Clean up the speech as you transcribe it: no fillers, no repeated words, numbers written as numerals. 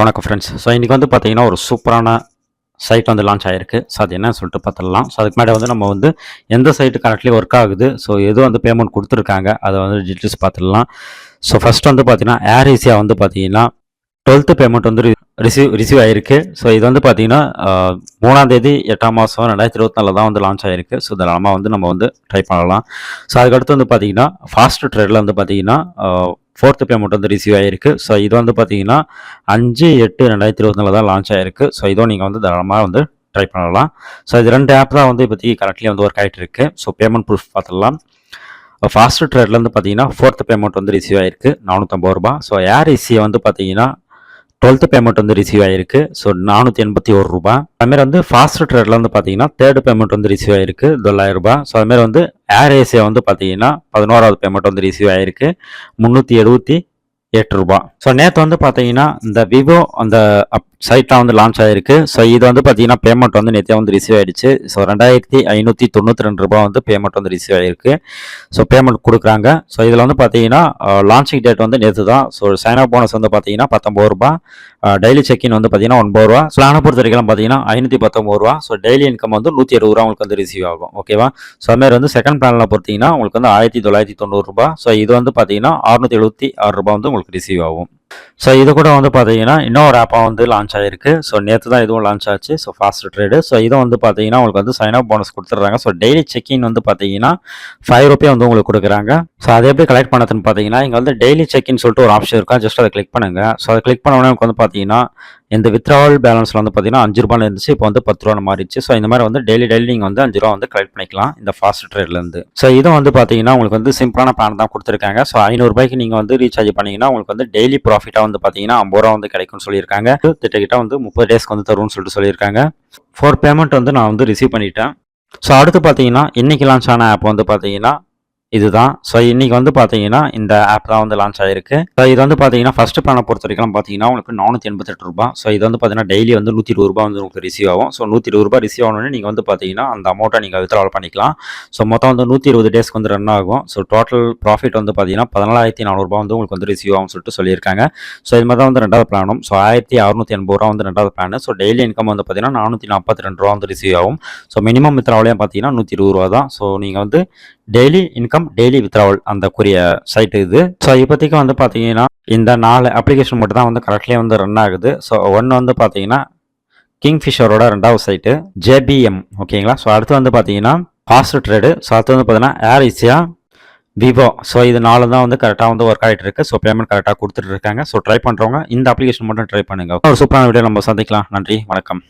வணக்கம் friends. So இன்றைக்கி வந்து பார்த்தீங்கன்னா ஒரு சூப்பரான சைட் வந்து லான்ச் ஆகிருக்கு. ஸோ அது என்னன்னு சொல்லிட்டு பார்த்துடலாம். ஸோ அதுக்கு முன்னாடி வந்து நம்ம வந்து எந்த சைட்டு கரெக்ட்லி ஒர்க் ஆகுது, ஸோ எது வந்து பேமெண்ட் கொடுத்துருக்காங்க அதை வந்து டீட்டெயில்ஸ் பார்த்துடலாம். ஸோ ஃபஸ்ட் வந்து பார்த்தீங்கன்னா ஏர் ஏசியா வந்து பார்த்தீங்கன்னா 12th பேமெண்ட் வந்து ரிசீவ் ஆகிருக்கு. ஸோ இது வந்து பார்த்தீங்கன்னா 3ஆம் தேதி 8ஆம் மாதம் 2024 தான் வந்து லான்ச் ஆகிருக்கு. ஸோ இதெல்லாம் வந்து நம்ம வந்து ட்ரை பண்ணலாம். ஸோ அதுக்கடுத்து வந்து பார்த்தீங்கன்னா ஃபாஸ்ட் ட்ரேடில் வந்து பார்த்தீங்கன்னா 4th பேமெண்ட் வந்து ரிசீவ் ஆகிருக்கு. ஸோ இது வந்து பார்த்தீங்கன்னா 5/8/2024 தான் லான்ச் ஆகிருக்கு. ஸோ இதுவும் நீங்கள் வந்து தாராளமாக வந்து ட்ரை பண்ணலாம். ஸோ இது 2 ஆப் தான் வந்து இப்போதைக்கு கரெக்ட்லி வந்து ஒர்க் ஆகிட்டு இருக்கு. ஸோ பேமெண்ட் ப்ரூஃப் பார்த்துடலாம். ஃபாஸ்ட் ட்ரேட்ல வந்து பார்த்தீங்கன்னா 4th பேமெண்ட் வந்து ரிசீவ் ஆகிருக்கு, 450 ரூபா. ஸோ ஏர் ஏசியா வந்து பார்த்தீங்கன்னா 12th பேமெண்ட் வந்து ரிசீவ் ஆகிருக்கு. ஸோ 481 ரூபா. அதுமாதிரி வந்து ஃபாஸ்ட் ட்ரேட்ல வந்து பார்த்தீங்கன்னா 3rd பேமெண்ட் வந்து ரிசீவ் ஆகிருக்கு, 9,000 ரூபா. ஸோ அதுமாதிரி வந்து ஏர் ஏசியா வந்து பார்த்தீங்கன்னா 11வது பேமெண்ட் வந்து ரிசீவ் ஆகிருக்கு, 378 ரூபா. ஸோ நேற்று வந்து பார்த்தீங்கன்னா இந்த விவோ அந்த சைட்லாம் வந்து லான்ச் ஆகிருக்கு. ஸோ இது வந்து பார்த்தீங்கன்னா பேமெண்ட் வந்து நேற்றே வந்து ரிசீவ் ஆகிடுச்சு. ஸோ 2,592 ரூபா வந்து பேமெண்ட் வந்து ரிசீவ் ஆகிருக்கு. ஸோ பேமெண்ட் கொடுக்குறாங்க. ஸோ இதில் வந்து பார்த்தீங்கன்னா லான்ச்சிங் டேட் வந்து நேற்று தான். ஸோ சைன் அப் போனஸ் வந்து பார்த்தீங்கன்னா 19 ரூபா. டெய்லி செக்இன் வந்து பார்த்தீங்கன்னா 9 ரூபா. பிளானை பொறுத்த வரைக்கும் பார்த்தீங்கன்னா 519 ரூபா. ஸோ டெய்லி இன்கம் வந்து 120 ரூபா உங்களுக்கு வந்து ரிசீவ் ஆகும். ஓகேவா? ஸோ அதுமாதிரி வந்து செகண்ட் பிளானில் பொறுத்தீங்கன்னா உங்களுக்கு வந்து 1990 ரூபா. ஸோ இது வந்து பார்த்தீங்கன்னா 676 ரூபா வந்து உங்களுக்கு ரிசீவ் ஆகும். ஸோ இது கூட வந்து பார்த்தீங்கன்னா இன்னொரு ஆப்பாக வந்து லான்ச் ஆகிருக்கு. ஸோ நேற்று தான் இதுவும் லான்ச் ஆச்சு. So fast trade. ஸோ இதுவும் வந்து பார்த்தீங்கன்னா உங்களுக்கு வந்து சைன் அப் போனஸ் கொடுத்துட்றாங்க. ஸோ டெய்லி செக்இன் வந்து பார்த்தீங்கன்னா 5 ரூபாய் வந்து உங்களுக்கு கொடுக்குறாங்க. ஸோ அதை எப்படி கலெக்ட் பண்ணதுன்னு பார்த்தீங்கன்னா இங்கே வந்து டெய்லி செக்இன் சொல்லிட்டு ஒரு ஆப்ஷன் இருக்கா, ஜஸ்ட் அதை கிளிக் பண்ணுங்க. ஸோ அதை கிளிக் பண்ண உடனே உங்களுக்கு வந்து பார்த்தீங்கன்னா இந்த வித்ட்ராவல் பேலன்ஸில் வந்து பார்த்தீங்கன்னா 5 ரூபான்னு இருந்துச்சு, இப்போ வந்து 10 ரூபா மாறிடுச்சு. ஸோ இந்த மாதிரி வந்து டெய்லி நீங்கள் வந்து 5 ரூபா வந்து கலெக்ட் பண்ணிக்கலாம் இந்த ஃபாஸ்ட் ட்ரேட்லேருந்து. ஸோ இதுவும் வந்து பார்த்தீங்கன்னா உங்களுக்கு வந்து சிம்பிளான பிளான் தான் கொடுத்துருக்காங்க. ஸோ 500 ரூபாய்க்கு நீங்கள் வந்து ரீசார்ஜ் பண்ணிங்கன்னா உங்களுக்கு வந்து டெய்லி ப்ராஃபிட்டாக வந்து பார்த்தீங்கன்னா 50 ரூபா வந்து கிடைக்கும்னு சொல்லியிருக்காங்க. கிட்ட வந்து 30 டேஸ்க்கு வந்து தரும்னு சொல்லிட்டு சொல்லியிருக்காங்க. 4 பேமெண்ட் வந்து நான் வந்து ரிசீவ் பண்ணிட்டேன். ஸோ அடுத்து பார்த்தீங்கன்னா இன்னைக்கு லான்ச் ஆன ஆப் வந்து பார்த்தீங்கன்னா இதுதான். ஸோ இன்னைக்கு வந்து பார்த்தீங்கன்னா இந்த ஆப் தான் வந்து லான்ச் ஆயிருக்கு. ஸோ இது வந்து பார்த்தீங்கன்னா ஃபர்ஸ்ட் பிளானை பொறுத்த வரைக்கும் பார்த்தீங்கன்னா உங்களுக்கு 488 ரூபா. ஸோ இது வந்து பார்த்தீங்கன்னா டெய்லி வந்து 120 ரூபா வந்து உங்களுக்கு ரிசீவ் ஆகும். ஸோ 120 ரூபா ரிசீவ் ஆகணும்னு நீங்கள் வந்து பார்த்தீங்கன்னா அந்த அமௌண்ட்டை நீங்கள் வித்ட்ராவல் பண்ணிக்கலாம். ஸோ மொத்தம் வந்து 120 டேஸ்க்கு வந்து ரன் ஆகும். ஸோ டோட்டல் ப்ராஃபிட் வந்து பார்த்தீங்கன்னா 14,400 ரூபா வந்து உங்களுக்கு வந்து ரிசீவ் ஆகும்னு சொல்லிட்டு சொல்லியிருக்காங்க. ஸோ இது மாதிரி தான் வந்து 2வது பிளானும். ஸோ 1,680 ரூபா வந்து 2வது பிளான். ஸோ டெய்லி இன்கம் வந்து பார்த்தீங்கன்னா 442 ரூபா வந்து ரிசீவ் ஆகும். ஸோ மினிமம் வித்ட்ராவலையும் பார்த்தீங்கன்னா 120 ரூபா தான். ஸோ நீங்கள் வந்து டெய்லி இன்கம் டெய்லி வித்ட்ராவல் அந்த கூறிய சைட்டு இது. ஸோ இப்போதைக்கு வந்து பார்த்தீங்கன்னா இந்த 4 அப்ளிகேஷன் மட்டும் தான் வந்து கரெக்ட்லேயே வந்து ரன் ஆகுது. ஸோ ஒன்று வந்து பார்த்தீங்கன்னா கிங்ஃபிஷரோட 2வது சைட்டு JBM. ஓகேங்களா? ஸோ அடுத்து வந்து பார்த்தீங்கன்னா ஃபாஸ்ட் ட்ரேடு. ஸோ அடுத்து வந்து பார்த்தீங்கன்னா ஏர் ஏசியா, விவோ. ஸோ இது 4 தான் வந்து கரெக்டாக வந்து ஒர்க் ஆகிட்டு இருக்கு. ஸோ பேமெண்ட் கரெக்டாக கொடுத்துட்டு இருக்காங்க. ஸோ ட்ரை பண்ணுறவங்க இந்த அப்ளிகேஷன் மட்டும் ட்ரை பண்ணுங்க. ஒரு சூப்பரான வீடியோ நம்ம சந்திக்கலாம். நன்றி, வணக்கம்.